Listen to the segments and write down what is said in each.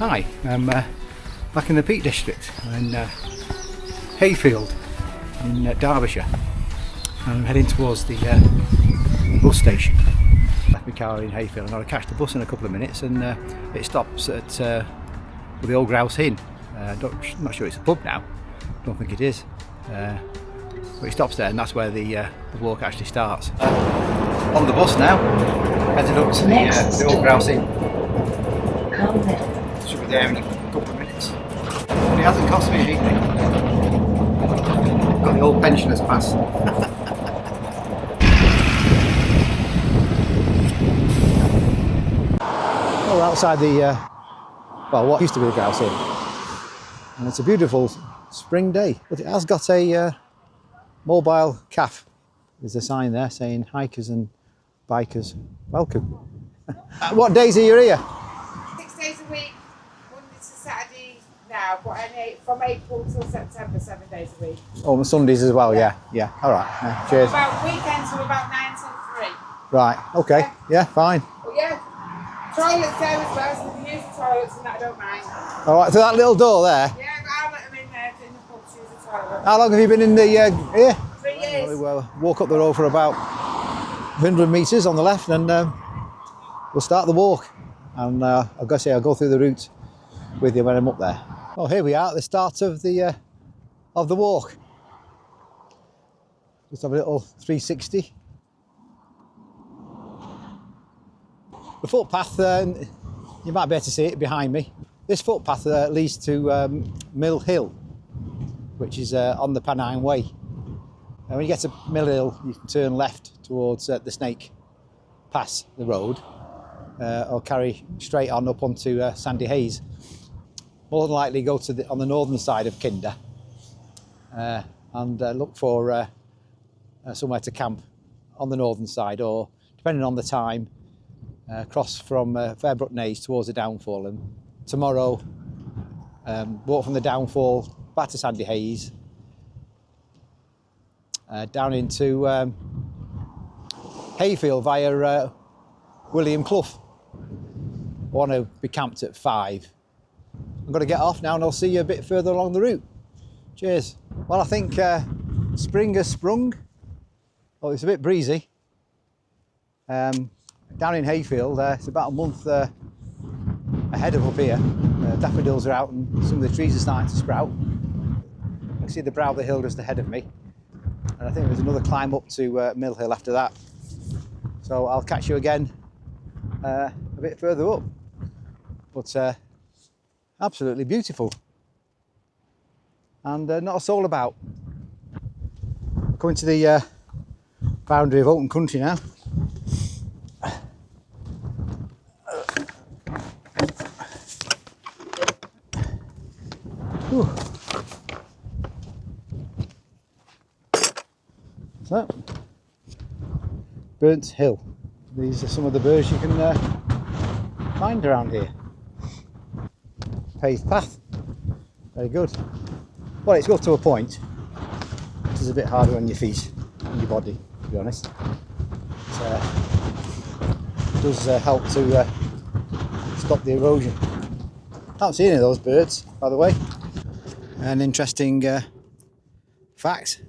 Hi, I'm back in the Peak District in Hayfield in Derbyshire. I'm heading towards the bus station. Left my car in Hayfield and I'll catch the bus in a couple of minutes, and it stops at the old Grouse Inn. Not sure it's a pub now, don't think it is. But it stops there, and that's where the walk actually starts. On the bus now, headed up to the old Grouse Inn. Should be there in a couple of minutes. But it hasn't cost me anything. Got the old pensioners pass. We're outside the what used to be the Grouse Inn, and it's a beautiful spring day, but it has got a mobile cafe. There's a sign there saying hikers and bikers welcome. What days are you here? 6 days a week, Monday to Saturday now, but from April till September, 7 days a week. Oh, and Sundays as well, yeah. All right, cheers. About weekends from about 9 till 3. Right, okay, yeah, fine. Well, yeah, toilets there as well, so they can use the toilets and that I don't mind. All right, so that little door there. Yeah, I'll let them in there in the pub to use the toilet. How long have you been in the here? 3 years. We'll walk up the road for about 100 metres on the left, and we'll start the walk. And I've got to say, I'll go through the route with you when I'm up there. Oh, here we are at the start of the walk. Just have a little 360. The footpath, you might be able to see it behind me. This footpath leads to Mill Hill, which is on the Pennine Way. And when you get to Mill Hill, you can turn left towards the Snake Pass, the road, or carry straight on up onto Sandy Hayes. More than likely go to on the northern side of Kinder and look for somewhere to camp on the northern side, or depending on the time, cross from Fairbrook Naze towards the downfall, and tomorrow walk from the downfall back to Sandy Hayes, down into Hayfield via William Clough. I want to be camped at 5. I'm going to get off now and I'll see you a bit further along the route. Cheers. Well, I think spring has sprung. Oh, it's a bit breezy. Down in Hayfield, it's about a month ahead of up here. Daffodils are out and some of the trees are starting to sprout. I can see the brow of the hill just ahead of me. And I think there's another climb up to Mill Hill after that. So I'll catch you again a bit further up. But absolutely beautiful. And not a soul about. Coming to the boundary of open country now. Whew. So, Burnt Hill. These are some of the birds you can find around here. Paved path. Very good. Well, it's got to a point. It is a bit harder on your feet and your body, to be honest. It does help to stop the erosion. Can't see any of those birds, by the way. An interesting fact.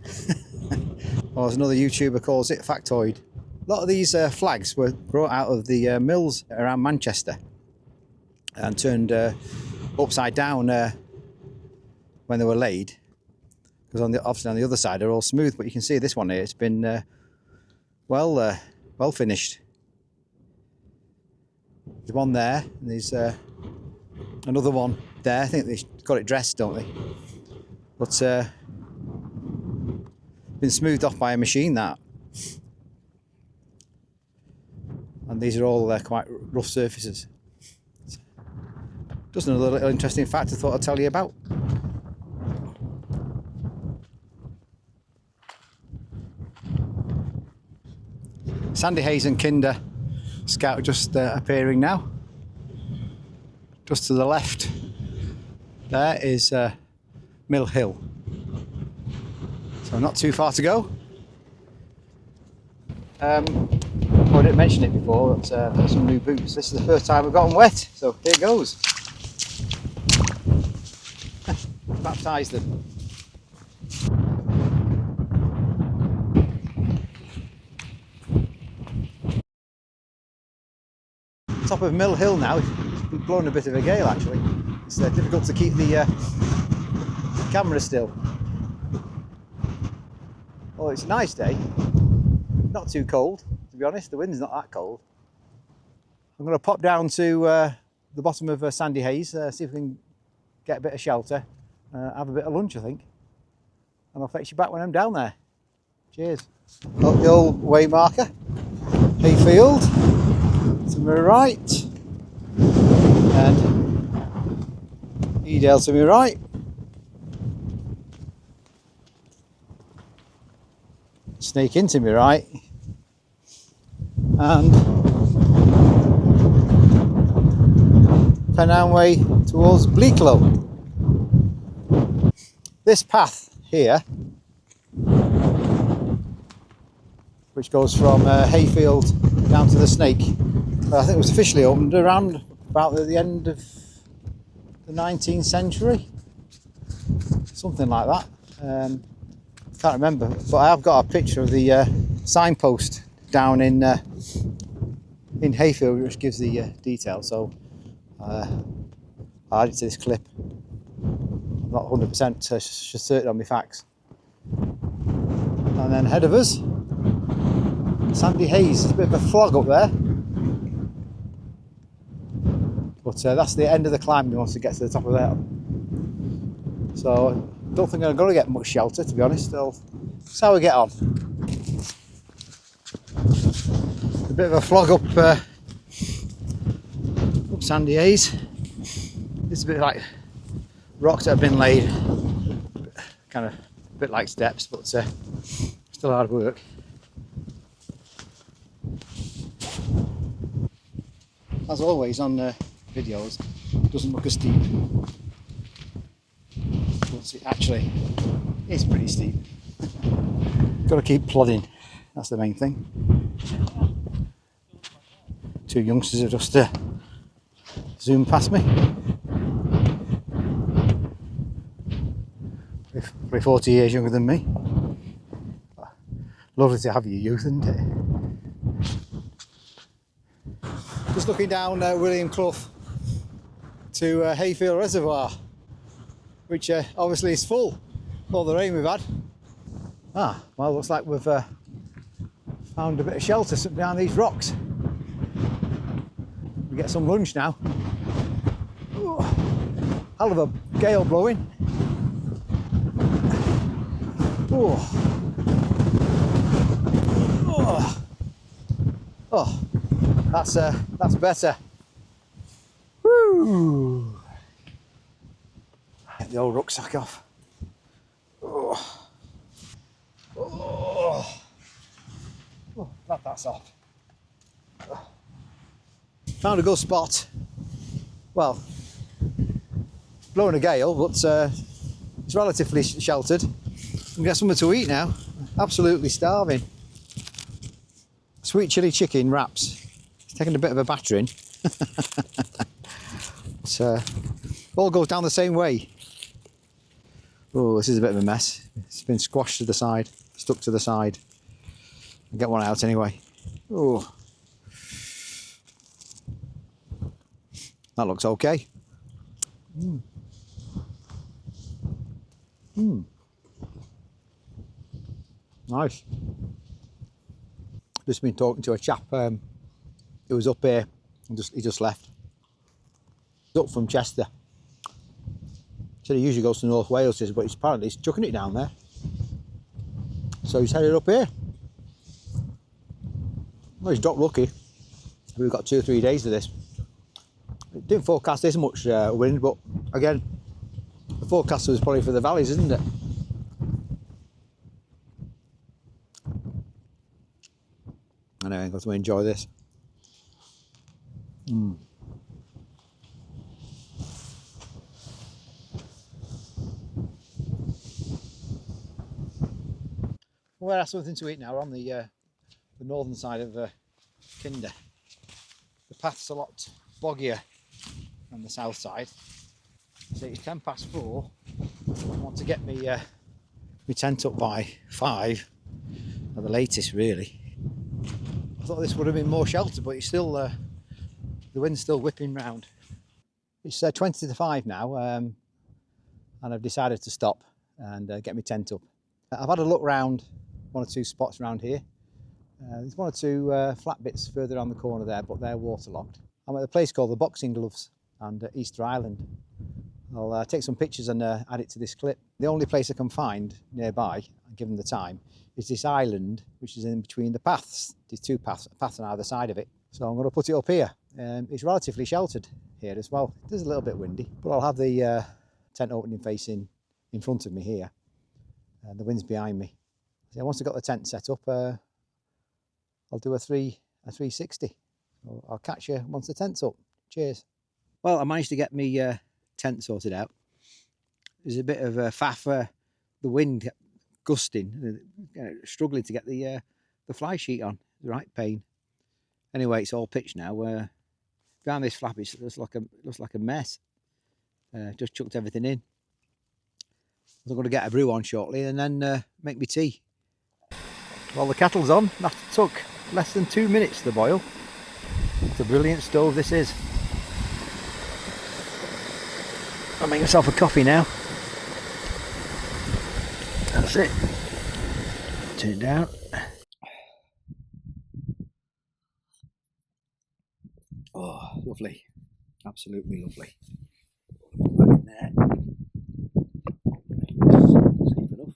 Or as another YouTuber calls it, factoid. A lot of these flags were brought out of the mills around Manchester and turned upside down when they were laid. Because obviously on the other side they're all smooth, but you can see this one here, it's been well finished. There's one there, and there's another one there. I think they've got it dressed, don't they? But been smoothed off by a machine, that. And these are all quite rough surfaces. Just another little interesting fact I thought I'd tell you about. Sandy Hayes and Kinder Scout just appearing now. Just to the left there is Mill Hill. So not too far to go. I didn't mention it before, but I've got some new boots. This is the first time I've got them wet, so here goes. baptise them. Top of Mill Hill now. It's been blowing a bit of a gale actually. It's difficult to keep the camera still. Oh, it's a nice day. Not too cold, to be honest. The wind's not that cold. I'm going to pop down to the bottom of Sandy Hayes, see if we can get a bit of shelter, have a bit of lunch, I think. And I'll fetch you back when I'm down there. Cheers. Got the old way marker. Hayfield to my right. And Edale to my right. Snake into my right. And Pennine Way towards Bleaklow. This path here, which goes from Hayfield down to the Snake, I think it was officially opened around about the end of the 19th century, something like that. Can't remember, but I have got a picture of the signpost down in Hayfield, which gives the details. So I'll add it to this clip. I'm not 100% certain on my facts. And then ahead of us, Sandy Hayes. There's a bit of a flog up there, but that's the end of the climb once you get to the top of there. So I don't think I'm going to get much shelter, to be honest. So that's how we get on. A bit of a flog up Sandy Hayes. It's a bit like rocks that have been laid, kind of a bit like steps, but still hard work. As always on videos, it doesn't look as steep, but it actually is pretty steep. Got to keep plodding, that's the main thing. Two youngsters have just zoomed past me. Probably 40 years younger than me. Lovely to have your youth, isn't it? Just looking down William Clough to Hayfield Reservoir, which obviously is full, all the rain we've had. Well, looks like we've found a bit of shelter behind these rocks. We get some lunch now. Ooh, hell of a gale blowing. Ooh. Oh, that's better. Woo! Get the old rucksack off. Oh, that's off. Found a good spot. Well, blowing a gale, but it's relatively sheltered. We get something to eat now. Absolutely starving. Sweet chili chicken wraps. It's taking a bit of a battering. But all goes down the same way. Oh, this is a bit of a mess. It's been squashed to the side, stuck to the side. I'll get one out anyway. Oh, that looks okay. Nice. Just been talking to a chap who was up here and he just left. He's up from Chester. Said he usually goes to North Wales, but apparently he's chucking it down there. So he's headed up here. Well, he's dropped lucky. We've got 2 or 3 days of this. It didn't forecast this much wind, but again, the forecast was probably for the valleys, isn't it? Anyway, I've got to enjoy this. We'll have something to eat now. We're on the northern side of Kinder. The path's a lot boggier on the south side. So it's 4:10. I want to get me tent up by 5 at the latest, really. I thought this would have been more shelter, but it's still the wind's still whipping round. It's 20 to 5 now, and I've decided to stop and get my tent up. I've had a look round 1 or 2 spots around here. There's 1 or 2 flat bits further on the corner there, but they're waterlogged. I'm at a place called the Boxing Gloves and Easter Island. I'll take some pictures and add it to this clip. The only place I can find nearby, given the time, is this island, which is in between the paths. There's 2 paths, a path on either side of it. So I'm going to put it up here. It's relatively sheltered here as well. It is a little bit windy, but I'll have the tent opening facing in front of me here. The wind's behind me. So once I've got the tent set up, I'll do a 360. So I'll catch you once the tent's up. Cheers. Well, I managed to get me tent sorted out. There's a bit of a faff, the wind gusting, struggling to get the fly sheet on. The right pain. Anyway, it's all pitched now. Behind this flap, it looks like a mess. Just chucked everything in. I'm going to get a brew on shortly and then make me tea. Well, the kettle's on. That took less than 2 minutes to boil. It's a brilliant stove this is. I'll make myself a coffee now. That's it. Turn it down. Oh, lovely. Absolutely lovely. Back in there. Safe enough.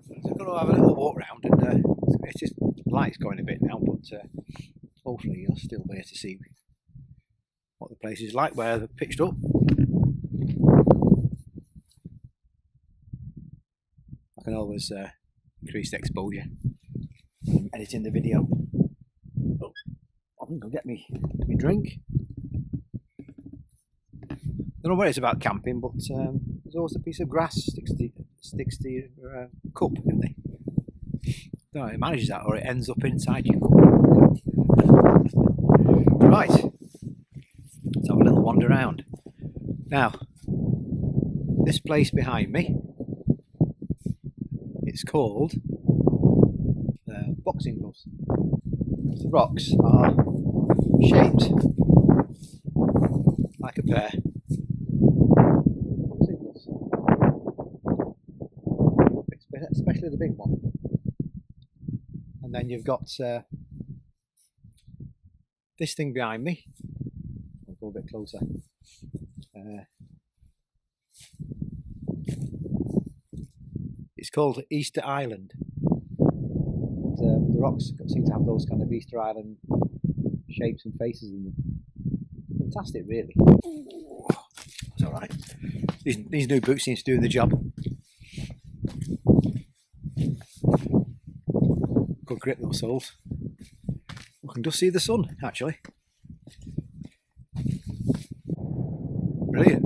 So I'm going to have a little walk round, and it's just light's going a bit now, but hopefully you'll still be able to see what the place is like where they've pitched up. I can always increase the exposure when I'm editing the video. Oh, I think I'll get me drink. I don't know what it's about camping, but there's always a piece of grass sticks to your cup, isn't it? I don't know how it manages that, or it ends up inside your cup. Right, let's have a little wander around. Now, this place behind me, it's called Boxing Gloves. The rocks are shaped like a pair of boxing gloves, especially the big one. And then you've got this thing behind me. I'll go a bit closer. It's called Easter Island. The rocks seem to have those kind of Easter Island shapes and faces in them. Fantastic, really. It's all right. These new boots seem to do the job. Good grip, those soles. We can just see the sun, actually. Brilliant.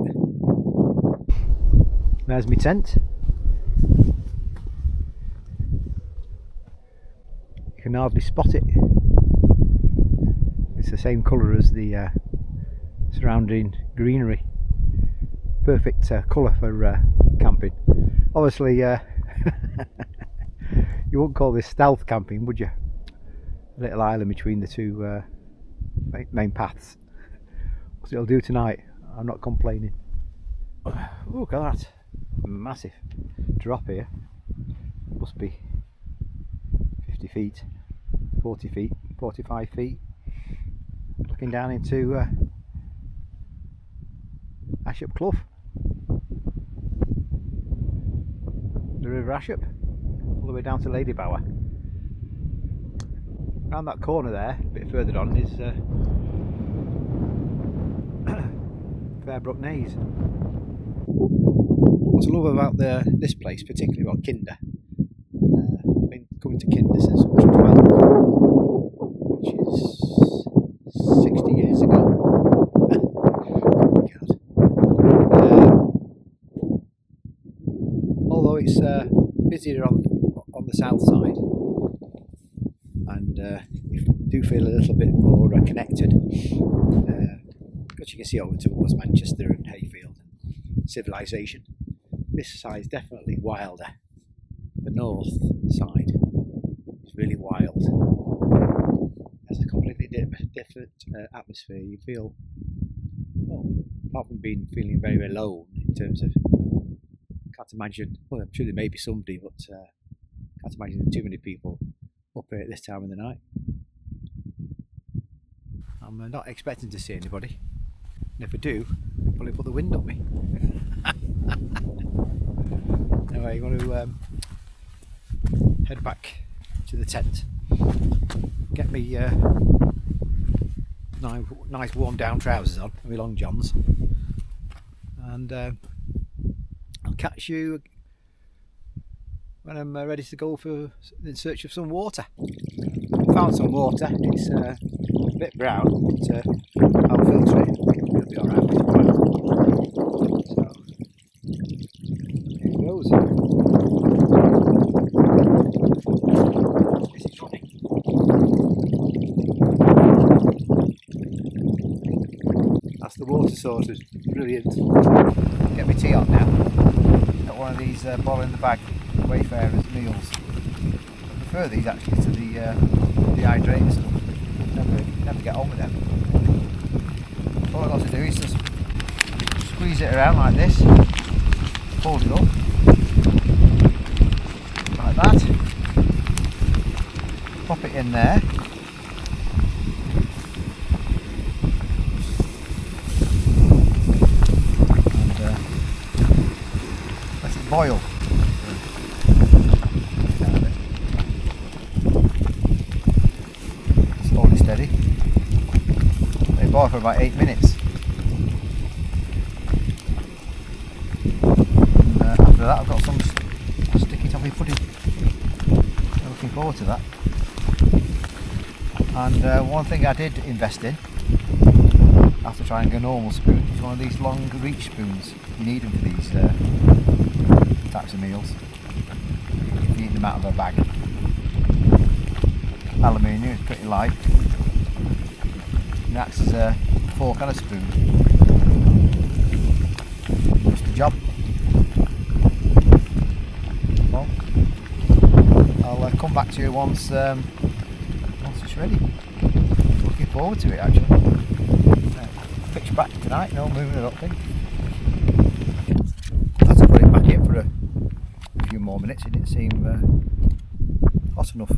There's my tent. You can hardly spot it. It's the same colour as the surrounding greenery. Perfect colour for camping. Obviously, you wouldn't call this stealth camping, would you? A little island between the 2 main paths. What it'll do tonight, I'm not complaining. Oh, look at that. Massive drop here. Must be 50 feet, 40 feet, 45 feet. Looking down into Ashop Clough. The River Ashop, all the way down to Ladybower. Around that corner there, a bit further on, is Fairbrook Naze. What I love about this place, particularly about Kinder, I've been coming to Kinder since I was 12, which is 60 years ago. Although it's busier on the south side, and if do feel a little bit more connected. Because you can see over towards Manchester and Hayfield and civilization. This side is definitely wilder. The north side is really wild. It's a completely different atmosphere. You feel, well, apart from feeling very alone in terms of, can't imagine, well, I'm sure there may be somebody, but can't imagine too many people up here at this time of the night. I'm not expecting to see anybody, and if I do, I'll probably put the wind up me. Anyway, I'm going to head back to the tent, get me nice warm down trousers on, my long johns, and I'll catch you when I'm ready to go in search of some water. I found some water. It's a bit brown, but I'll filter it. It'll be alright. So here it goes. This is running. That's the water source. It's brilliant. Get my tea on now. Got one of these ball in the bag Wayfarers meals. I prefer these actually to the dehydrated stuff. Never get on with them. All I've got to do is just squeeze it around like this, fold it up like that, pop it in there, and let it boil. Slowly steady. Let it boil for about 8 minutes. After that I've got some sticky toffee pudding. I'm looking forward to that. And one thing I did invest in, after trying a normal spoon, is one of these long reach spoons. You need them for these types of meals. You eat them out of a bag. Aluminium, it's pretty light. And acts as a fork and a spoon. Just the job. Well, I'll come back to you once it's ready. Looking forward to it actually. Pitch black tonight, no moving, I don't think. I had to put it back in for a few more minutes. It didn't seem hot enough.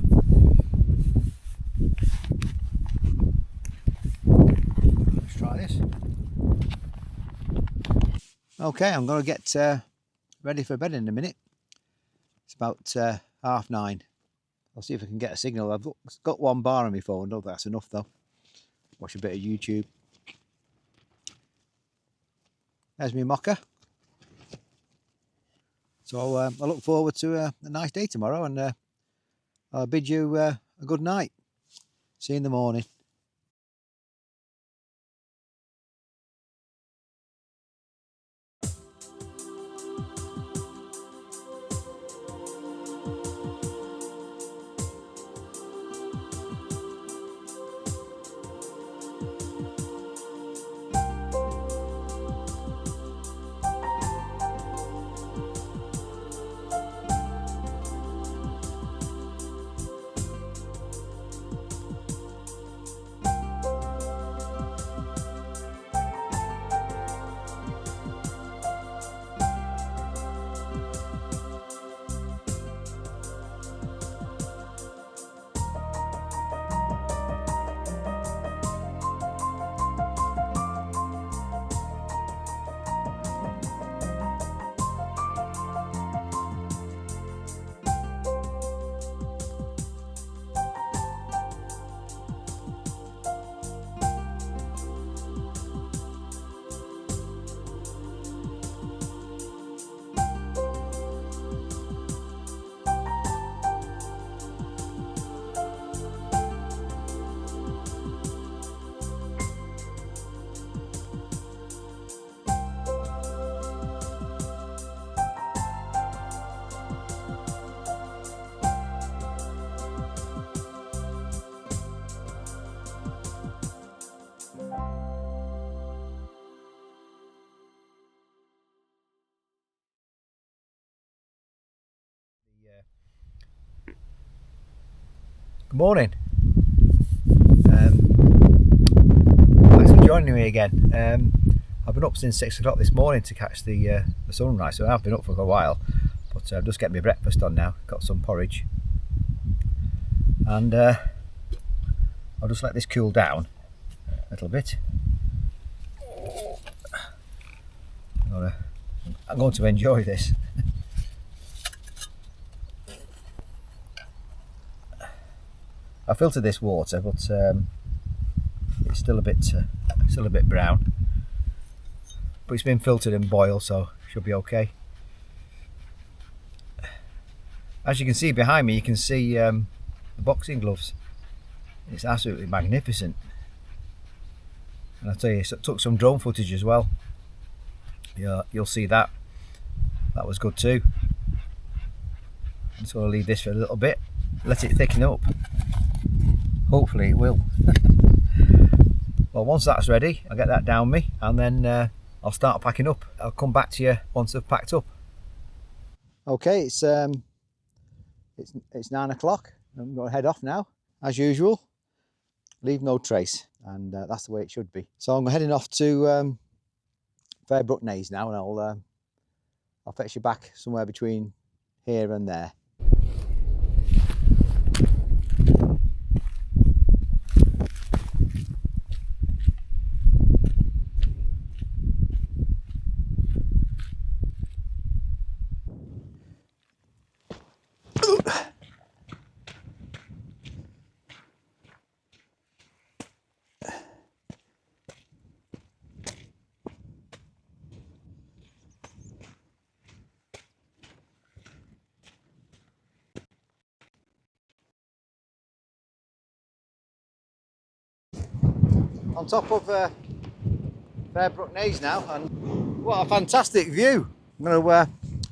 Let's try this. Okay, I'm going to get ready for bed in a minute. It's about 9:30. I'll see if I can get a signal. I've got one bar on my phone. No, that's enough though. Watch a bit of YouTube. There's my mocha. So I look forward to a nice day tomorrow, and I'll bid you a good night. See you in the morning. Good morning. Thanks for joining me again. I've been up since 6 o'clock this morning to catch the sunrise, so I've been up for a while, but I'm just getting my breakfast on now. Got some porridge, and I'll just let this cool down a little bit. I'm going to enjoy this. I filtered this water, but it's still a bit brown. But it's been filtered and boiled, so should be okay. As you can see behind me, you can see the boxing gloves. It's absolutely magnificent. And I'll tell you, it took some drone footage as well. Yeah, you'll see that. That was good too. I'm just going to leave this for a little bit, let it thicken up. Hopefully it will. Well, once that's ready, I'll get that down me, and then I'll start packing up. I'll come back to you once I've packed up. Okay, it's 9 o'clock. I'm going to head off now, as usual. Leave no trace, and that's the way it should be. So I'm heading off to Fairbrook now, and I'll fetch you back somewhere between here and there. On top of Fairbrook now, and what a fantastic view. I'm going to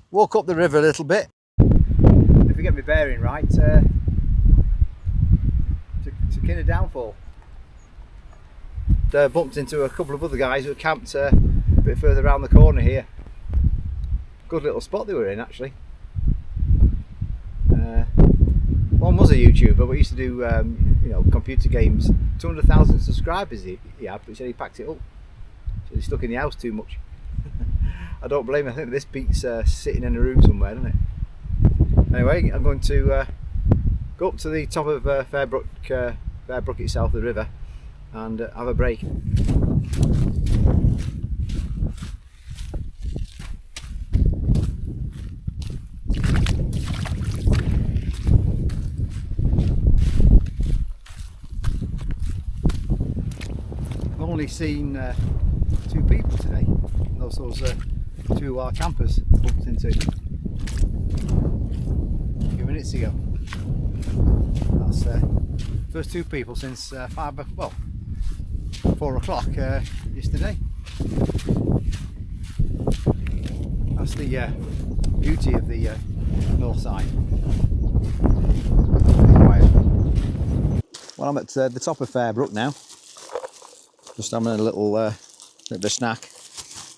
walk up the river a little bit, if I get my bearing right, to Kinder Downfall. Bumped into a couple of other guys who were camped a bit further around the corner here. Good little spot they were in, actually. One was a YouTuber, but he used to do you know, computer games. 200,000 subscribers he had, but he said he packed it up. So he's stuck in the house too much. I don't blame him. I think this beats sitting in a room somewhere, doesn't it? Anyway, I'm going to go up to the top of Fairbrook itself, the river, and have a break. I've only seen 2 people today. Those 2 of our campers bumped into a few minutes ago. That's first 2 people since 4 o'clock yesterday. That's the beauty of the north side. Well, I'm at the top of Fairbrook now. Just having a little bit of a snack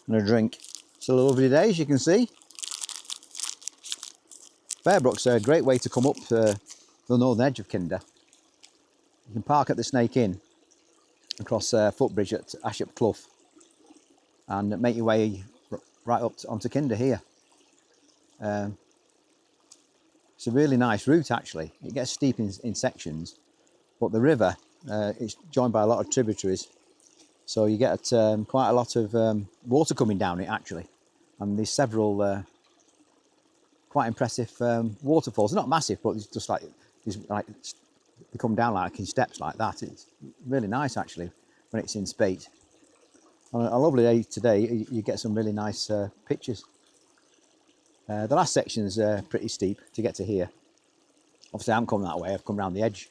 and a drink. It's a lovely day, as you can see. Fairbrook's a great way to come up the northern edge of Kinder. You can park at the Snake Inn across Footbridge at Ashop Clough and make your way right up onto Kinder here. It's a really nice route, actually. It gets steep in sections, but the river is joined by a lot of tributaries. So you get quite a lot of water coming down it, actually, and there's several quite impressive waterfalls. They're not massive, but it's just like they come down like in steps like that. It's really nice, actually, when it's in spate. On a lovely day today, you get some really nice pictures. The last section's pretty steep to get to here. Obviously, I haven't come that way. I've come round the edge,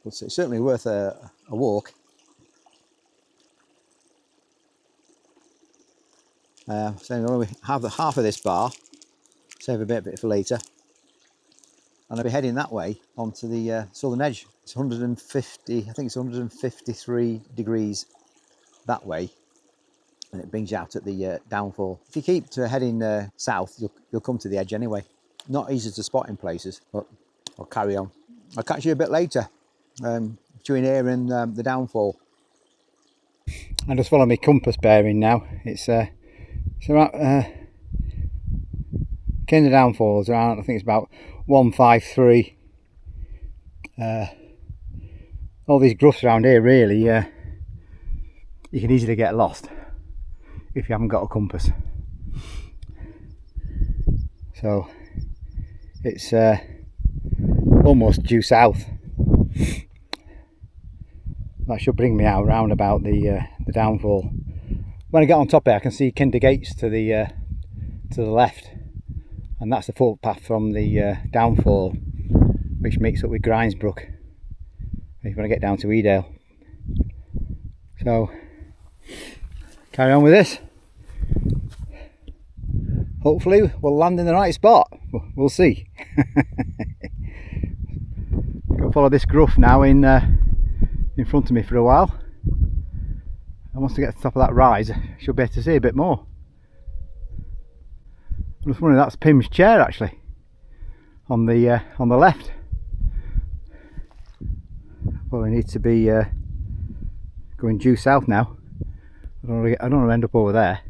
but it's certainly worth a walk. So I'm going to have half of this bar, save a bit for later, and I'll be heading that way onto the southern edge. It's 150, I think it's 153 degrees that way, and it brings you out at the downfall. If you keep heading south, you'll come to the edge anyway. Not easy to spot in places, but I'll carry on. I'll catch you a bit later, between here and the downfall. I just follow my compass bearing now. It's around kind of downfalls around, I think it's about 153. All these gruffs around here, really, you can easily get lost if you haven't got a compass. So it's almost due south. That should bring me out round about the downfall. When I get on top here, I can see Kinder Gates to the left, and that's the footpath from the downfall, which meets up with Grindsbrook if you want to get down to Edale. So carry on with this. Hopefully we'll land in the right spot. We'll see. Got to follow this gruff now in front of me for a while. And once I get to the top of that rise, I should be able to see a bit more. I'm just wondering, that's Pim's chair actually on the left. Well, we need to be going due south now. I don't want to end up over there.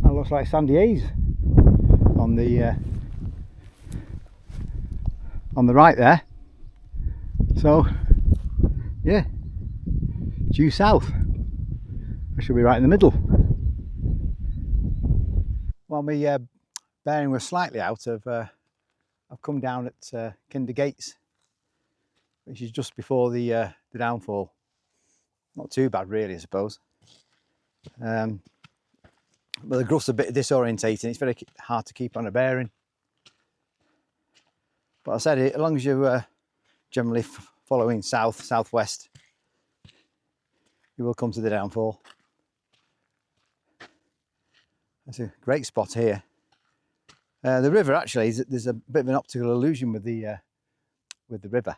That looks like Sandy Hayes on the right there. So yeah, due south. I should be right in the middle. Well, my bearing was slightly out of. I've come down at Kinder Gates, which is just before the downfall. Not too bad, really, I suppose. But the gruff's a bit disorientating. It's very hard to keep on a bearing. But I said, as long as you're generally following southwest, you will come to the downfall. It's a great spot here. The river, actually, there's a bit of an optical illusion with the river.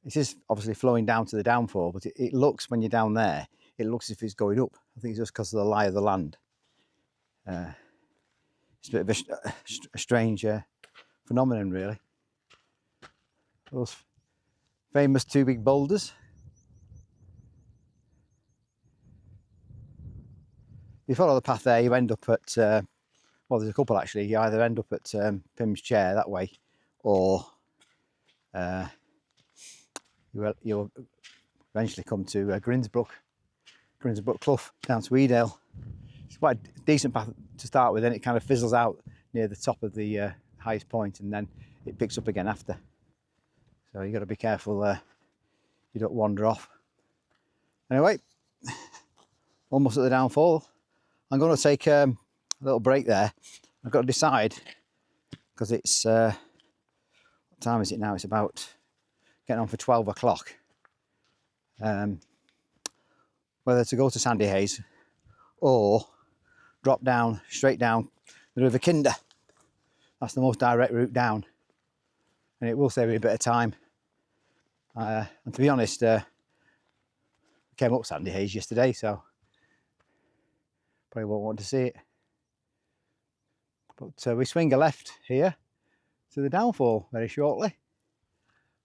It is obviously flowing down to the downfall, but it looks, when you're down there, it looks as if it's going up. I think it's just because of the lie of the land. It's a bit of a strange phenomenon, really. Those famous two big boulders. If you follow the path there, you end up at, well, there's a couple actually. You either end up at Pim's chair that way, or you'll eventually come to Grindsbrook Clough down to Edale. It's quite a decent path to start with, then it kind of fizzles out near the top of the highest point, and then it picks up again after. So you've got to be careful you don't wander off. Anyway, almost at the downfall. I'm going to take a little break there. I've got to decide, because it's what time is it now? It's about getting on for 12 o'clock. Whether to go to Sandy Hayes or drop down straight down the River Kinder. That's the most direct route down, and it will save me a bit of time. And to be honest, I came up Sandy Hayes yesterday, so probably won't want to see it. But we swing a left here to the downfall very shortly,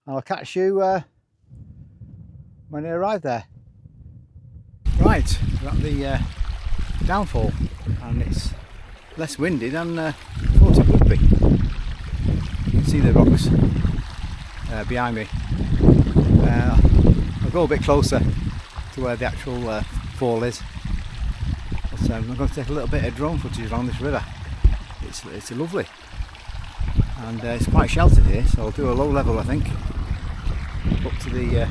and I'll catch you when I arrive there. Right, we're at the downfall, and it's less windy than I thought it would be. You can see the rocks behind me. I'll go a bit closer to where the actual fall is. But I'm going to take a little bit of drone footage along this river. It's lovely, and it's quite sheltered here, so I'll do a low level, I think, up to the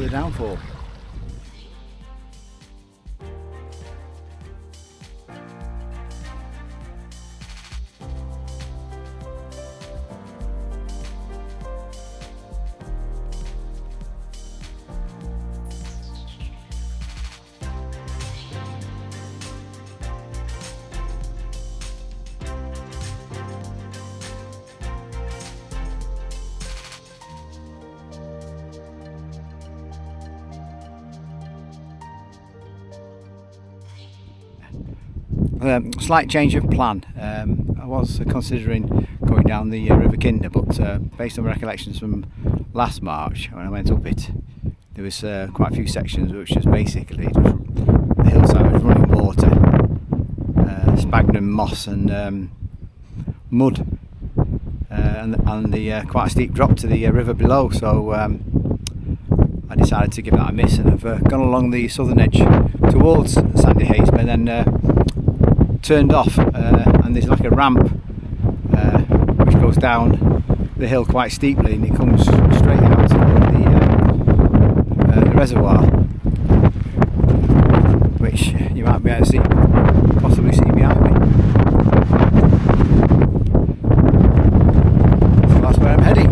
downfall. Slight change of plan. I was considering going down the River Kinder, but based on recollections from last March when I went up it, there was quite a few sections which was basically the hillside was running water, sphagnum moss and mud, and the quite a steep drop to the river below. So I decided to give that a miss, and I've gone along the southern edge towards Sandy Hayes, but then turned off, and there's like a ramp which goes down the hill quite steeply, and it comes straight out to the reservoir, which you might be able to see, possibly see behind me. So that's where I'm heading.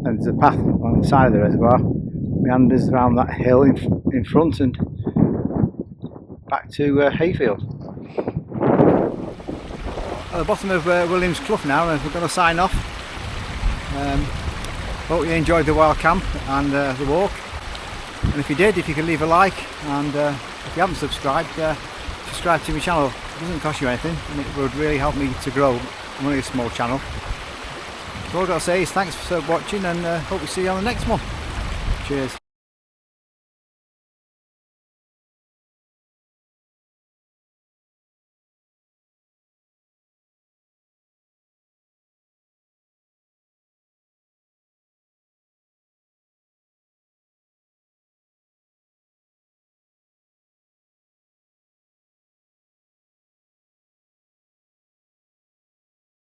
And there's a path on the side of the reservoir, meanders around that hill in front and back to Hayfield. At the bottom of Williams Clough now, and we're going to sign off. Hope you enjoyed the wild camp and the walk, and if you did, if you could leave a like, and if you haven't subscribed, subscribe to my channel. It doesn't cost you anything, and it would really help me to grow. I'm only a small channel. So all I've got to say is thanks for watching, and hope to see you on the next one. Cheers.